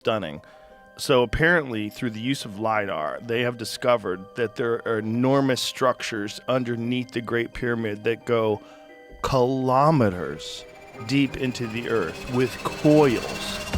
stunning. So apparently, through the use of LiDAR, they have discovered that there are enormous structures underneath the Great Pyramid that go kilometers deep into the earth with coils.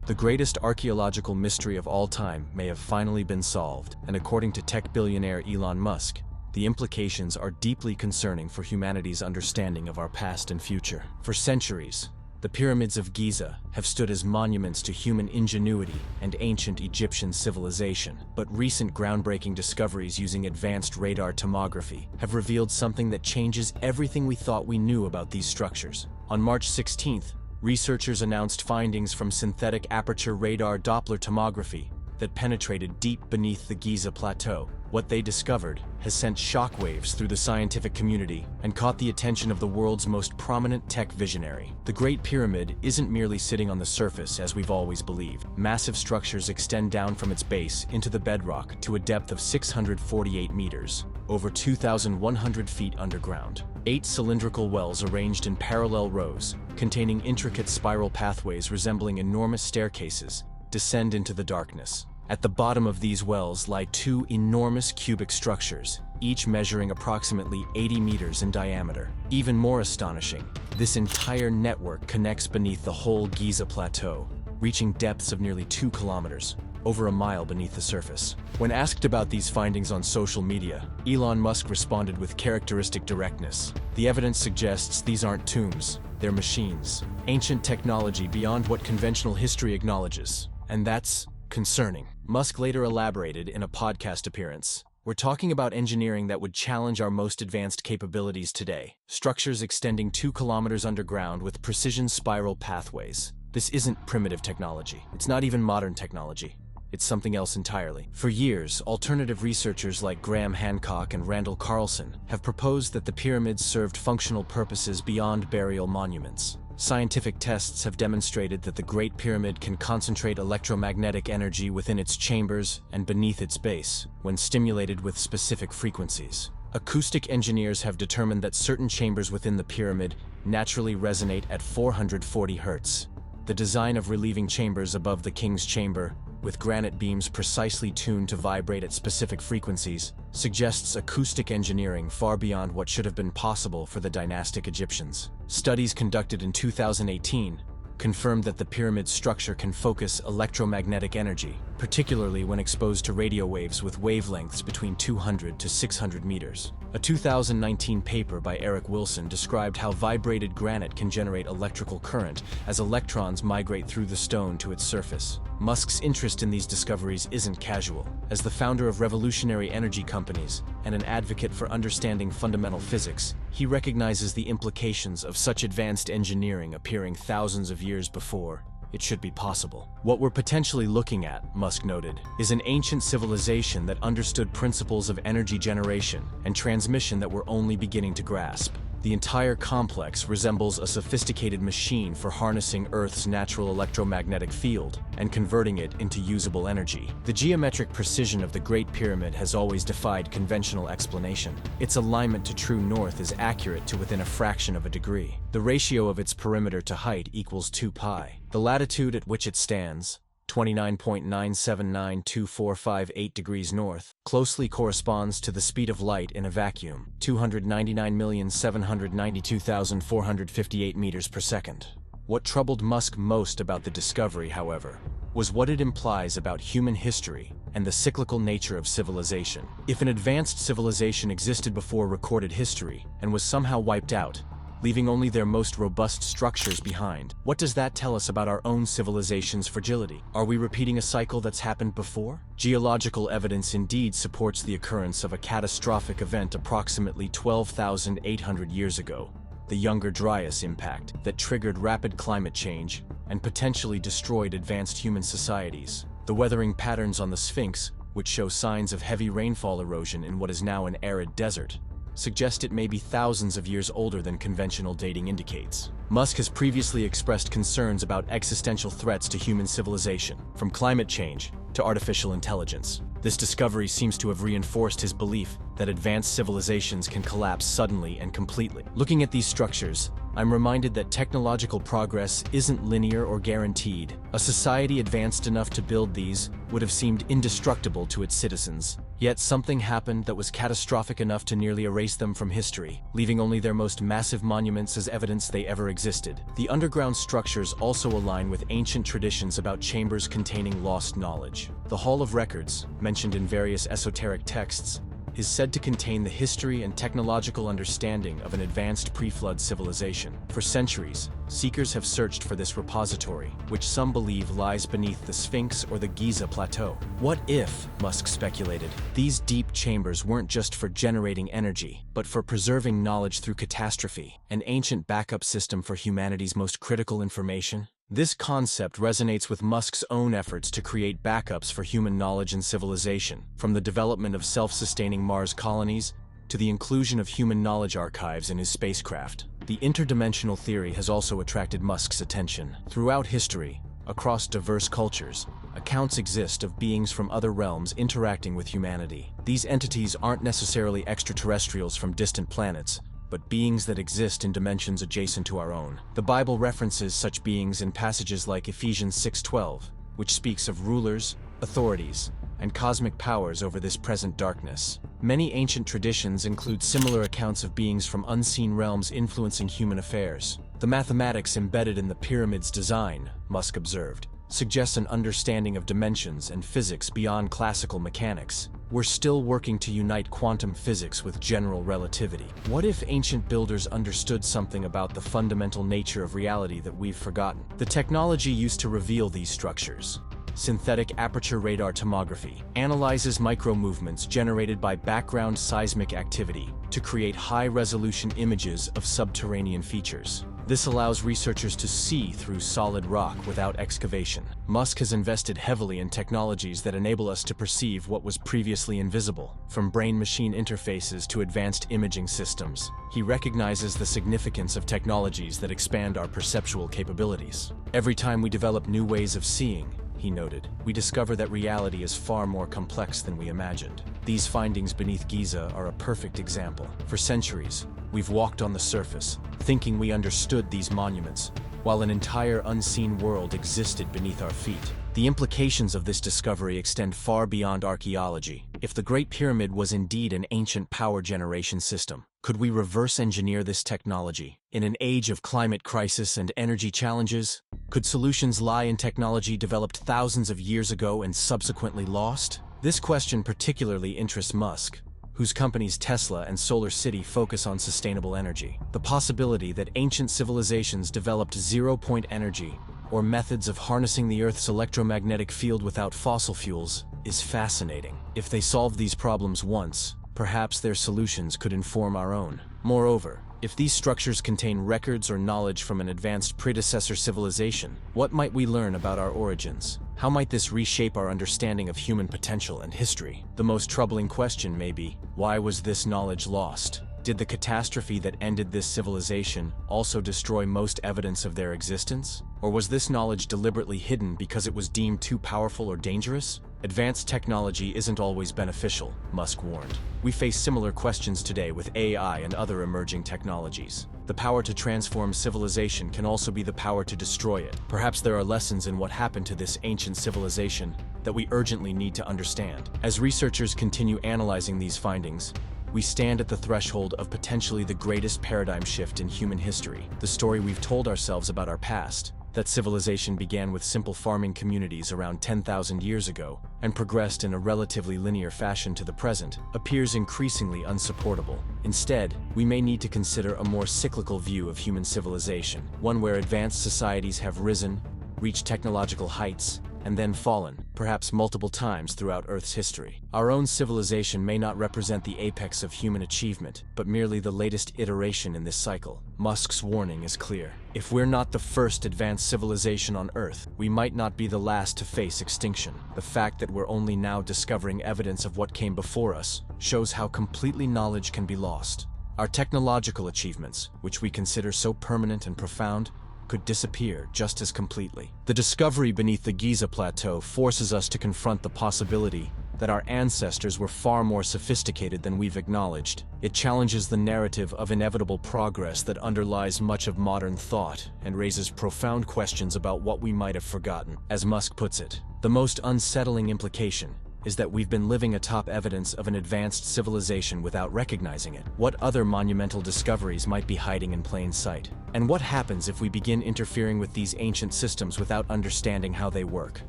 The greatest archaeological mystery of all time may have finally been solved, and according to tech billionaire Elon Musk, the implications are deeply concerning for humanity's understanding of our past and future. For centuries, the Pyramids of Giza have stood as monuments to human ingenuity and ancient Egyptian civilization. But recent groundbreaking discoveries using advanced radar tomography have revealed something that changes everything we thought we knew about these structures. On March 16th, researchers announced findings from synthetic aperture radar Doppler tomography that penetrated deep beneath the Giza plateau. What they discovered has sent shockwaves through the scientific community and caught the attention of the world's most prominent tech visionary. The Great Pyramid isn't merely sitting on the surface as we've always believed. Massive structures extend down from its base into the bedrock to a depth of 648 meters, over 2,100 feet underground. 8 cylindrical wells arranged in parallel rows, containing intricate spiral pathways resembling enormous staircases, descend into the darkness. At the bottom of these wells lie 2 enormous cubic structures, each measuring approximately 80 meters in diameter. Even more astonishing, this entire network connects beneath the whole Giza plateau, reaching depths of nearly 2 kilometers, over a mile beneath the surface. When asked about these findings on social media, Elon Musk responded with characteristic directness. The evidence suggests these aren't tombs, they're machines. Ancient technology beyond what conventional history acknowledges. And that's concerning. Musk later elaborated in a podcast appearance. We're talking about engineering that would challenge our most advanced capabilities today. Structures extending 2 kilometers underground with precision spiral pathways. This isn't primitive technology. It's not even modern technology. It's something else entirely. For years, alternative researchers like Graham Hancock and Randall Carlson have proposed that the pyramids served functional purposes beyond burial monuments. Scientific tests have demonstrated that the Great Pyramid can concentrate electromagnetic energy within its chambers and beneath its base, when stimulated with specific frequencies. Acoustic engineers have determined that certain chambers within the pyramid naturally resonate at 440 Hz. The design of relieving chambers above the king's chamber, with granite beams precisely tuned to vibrate at specific frequencies, suggests acoustic engineering far beyond what should have been possible for the dynastic Egyptians. Studies conducted in 2018 confirmed that the pyramid's structure can focus electromagnetic energy, particularly when exposed to radio waves with wavelengths between 200 to 600 meters. A 2019 paper by Eric Wilson described how vibrated granite can generate electrical current as electrons migrate through the stone to its surface. Musk's interest in these discoveries isn't casual. As the founder of revolutionary energy companies and an advocate for understanding fundamental physics, he recognizes the implications of such advanced engineering appearing thousands of years before it should be possible. What we're potentially looking at, Musk noted, is an ancient civilization that understood principles of energy generation and transmission that we're only beginning to grasp. The entire complex resembles a sophisticated machine for harnessing Earth's natural electromagnetic field and converting it into usable energy. The geometric precision of the Great Pyramid has always defied conventional explanation. Its alignment to true north is accurate to within a fraction of a degree. The ratio of its perimeter to height equals 2 pi. The latitude at which it stands, 29.9792458 degrees north, closely corresponds to the speed of light in a vacuum, 299,792,458 meters per second. What troubled Musk most about the discovery, however, was what it implies about human history and the cyclical nature of civilization. If an advanced civilization existed before recorded history and was somehow wiped out, leaving only their most robust structures behind, what does that tell us about our own civilization's fragility? Are we repeating a cycle that's happened before? Geological evidence indeed supports the occurrence of a catastrophic event approximately 12,800 years ago, the Younger Dryas impact that triggered rapid climate change and potentially destroyed advanced human societies. The weathering patterns on the Sphinx, which show signs of heavy rainfall erosion in what is now an arid desert, suggest it may be thousands of years older than conventional dating indicates. Musk has previously expressed concerns about existential threats to human civilization, from climate change to artificial intelligence. This discovery seems to have reinforced his belief that advanced civilizations can collapse suddenly and completely. Looking at these structures, I'm reminded that technological progress isn't linear or guaranteed. A society advanced enough to build these would have seemed indestructible to its citizens. Yet something happened that was catastrophic enough to nearly erase them from history, leaving only their most massive monuments as evidence they ever existed. The underground structures also align with ancient traditions about chambers containing lost knowledge. The Hall of Records, mentioned in various esoteric texts, is said to contain the history and technological understanding of an advanced pre-flood civilization. For centuries, seekers have searched for this repository, which some believe lies beneath the Sphinx or the Giza Plateau. What if, Musk speculated, these deep chambers weren't just for generating energy, but for preserving knowledge through catastrophe, an ancient backup system for humanity's most critical information? This concept resonates with Musk's own efforts to create backups for human knowledge and civilization, from the development of self-sustaining Mars colonies to the inclusion of human knowledge archives in his spacecraft. The interdimensional theory has also attracted Musk's attention. Throughout history, across diverse cultures, accounts exist of beings from other realms interacting with humanity. These entities aren't necessarily extraterrestrials from distant planets, but beings that exist in dimensions adjacent to our own. The Bible references such beings in passages like Ephesians 6:12, which speaks of rulers, authorities, and cosmic powers over this present darkness. Many ancient traditions include similar accounts of beings from unseen realms influencing human affairs. The mathematics embedded in the pyramid's design, Musk observed, suggests an understanding of dimensions and physics beyond classical mechanics. We're still working to unite quantum physics with general relativity. What if ancient builders understood something about the fundamental nature of reality that we've forgotten? The technology used to reveal these structures, synthetic aperture radar tomography, analyzes micro-movements generated by background seismic activity to create high-resolution images of subterranean features. This allows researchers to see through solid rock without excavation. Musk has invested heavily in technologies that enable us to perceive what was previously invisible, from brain-machine interfaces to advanced imaging systems. He recognizes the significance of technologies that expand our perceptual capabilities. Every time we develop new ways of seeing, he noted, we discover that reality is far more complex than we imagined. These findings beneath Giza are a perfect example. For centuries, we've walked on the surface, thinking we understood these monuments, while an entire unseen world existed beneath our feet. The implications of this discovery extend far beyond archaeology. If the Great Pyramid was indeed an ancient power generation system, could we reverse engineer this technology? In an age of climate crisis and energy challenges, could solutions lie in technology developed thousands of years ago and subsequently lost? This question particularly interests Musk, whose companies Tesla and Solar City focus on sustainable energy. The possibility that ancient civilizations developed zero-point energy, or methods of harnessing the Earth's electromagnetic field without fossil fuels, is fascinating. If they solved these problems once, perhaps their solutions could inform our own. Moreover, if these structures contain records or knowledge from an advanced predecessor civilization, what might we learn about our origins? How might this reshape our understanding of human potential and history? The most troubling question may be, why was this knowledge lost? Did the catastrophe that ended this civilization also destroy most evidence of their existence? Or was this knowledge deliberately hidden because it was deemed too powerful or dangerous? Advanced technology isn't always beneficial, Musk warned. We face similar questions today with AI and other emerging technologies. The power to transform civilization can also be the power to destroy it. Perhaps there are lessons in what happened to this ancient civilization that we urgently need to understand. As researchers continue analyzing these findings, we stand at the threshold of potentially the greatest paradigm shift in human history. The story we've told ourselves about our past, that civilization began with simple farming communities around 10,000 years ago and progressed in a relatively linear fashion to the present, appears increasingly unsupportable. Instead, we may need to consider a more cyclical view of human civilization, one where advanced societies have risen, reached technological heights, and then fallen, perhaps multiple times throughout Earth's history. Our own civilization may not represent the apex of human achievement, but merely the latest iteration in this cycle. Musk's warning is clear. If we're not the first advanced civilization on Earth, we might not be the last to face extinction. The fact that we're only now discovering evidence of what came before us shows how completely knowledge can be lost. Our technological achievements, which we consider so permanent and profound, could disappear just as completely. The discovery beneath the Giza Plateau forces us to confront the possibility that our ancestors were far more sophisticated than we've acknowledged. It challenges the narrative of inevitable progress that underlies much of modern thought and raises profound questions about what we might have forgotten. As Musk puts it, the most unsettling implication is that we've been living atop evidence of an advanced civilization without recognizing it. What other monumental discoveries might be hiding in plain sight? And what happens if we begin interfering with these ancient systems without understanding how they work?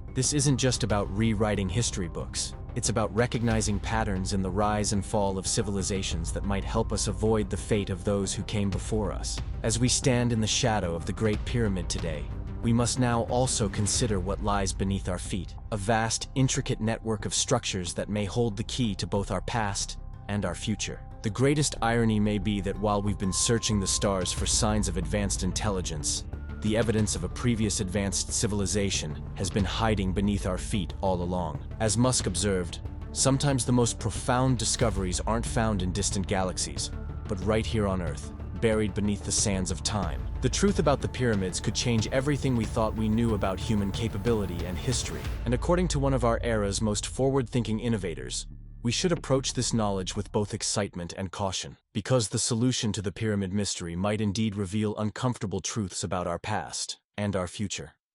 This isn't just about rewriting history books. It's about recognizing patterns in the rise and fall of civilizations that might help us avoid the fate of those who came before us. As we stand in the shadow of the Great Pyramid today, we must now also consider what lies beneath our feet, a vast, intricate network of structures that may hold the key to both our past and our future. The greatest irony may be that while we've been searching the stars for signs of advanced intelligence, the evidence of a previous advanced civilization has been hiding beneath our feet all along. As Musk observed, sometimes the most profound discoveries aren't found in distant galaxies, but right here on Earth, buried beneath the sands of time. The truth about the pyramids could change everything we thought we knew about human capability and history. And according to one of our era's most forward-thinking innovators, we should approach this knowledge with both excitement and caution, because the solution to the pyramid mystery might indeed reveal uncomfortable truths about our past and our future.